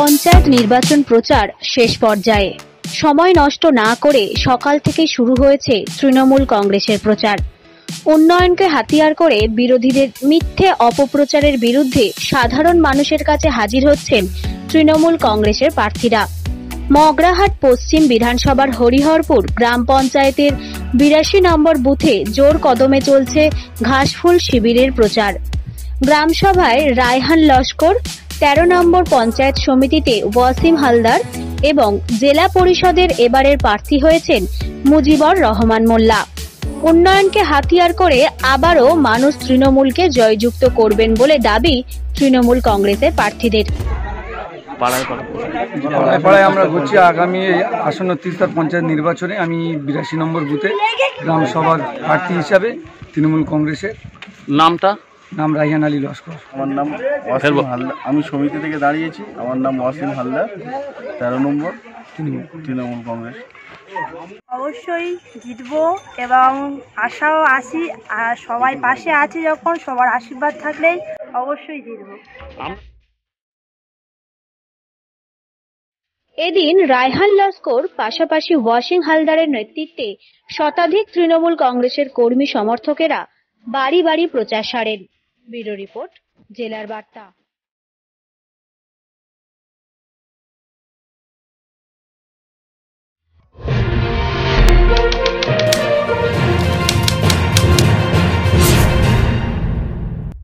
পঞ্চায়েত নির্বাচন প্রচার শেষ পর্যায়ে। সময় নষ্ট না করে সকাল থেকে শুরু হয়েছে তৃণমূল কংগ্রেসের প্রচার। উন্নয়নকে হাতিয়ার করে বিরোধীদের মিথ্যে অপপ্রচারের বিরুদ্ধে সাধারণ মানুষের কাছে হাজির হচ্ছেন তৃণমূল কংগ্রেসের প্রার্থীরা। মগরাহাট পশ্চিম বিধানসভার হরিহরপুর গ্রাম পঞ্চায়েতের 82 নম্বর বুথে জোর কদমে চলছে ঘাসফুল শিবিরের প্রচার। গ্রামসভায় রায়হান লস্কর, 13 নম্বর পঞ্চায়েত সমিতিতে ওয়াসিম হালদার এবং জেলা পরিষদের এবারের প্রার্থী হয়েছেন মুজিবুর রহমান মোল্লা। উন্নয়নকে হাতিয়ার করে আবারও মানুষ তৃণমূলকে জয়যুক্ত করবেন বলে দাবি তৃণমূল কংগ্রেসের প্রার্থীদের। পাড়ায় আমরা ঘুরছি আগামী আসন্ন তিস্তার পঞ্চায়েত নির্বাচনে। আমি 82 নম্বর বুথে গ্রামসভার প্রার্থী হিসাবে তৃণমূল কংগ্রেসের। নাম রায়হান আলী লস্কর। আমার নাম ওয়াসিম হালদার, আমি সমিতি থেকে দাঁড়িয়েছি। আমার নাম ওয়াসিম হালদার, 13 নম্বর তৃণমূল কংগ্রেস। অবশ্যই জিতবো এবং আশাও আছি, আর সবাই পাশে আছে যখন, সবার আশীর্বাদ থাকলেই অবশ্যই জিতবো। এদিন রায়হান লস্কর পাশাপাশি ওয়াসিম হালদারের নেতৃত্বে শতাধিক তৃণমূল কংগ্রেসের কর্মী সমর্থকেরা বাড়ি বাড়ি প্রচার সারেন। ব্যুরো রিপোর্ট, জেলার বার্তা।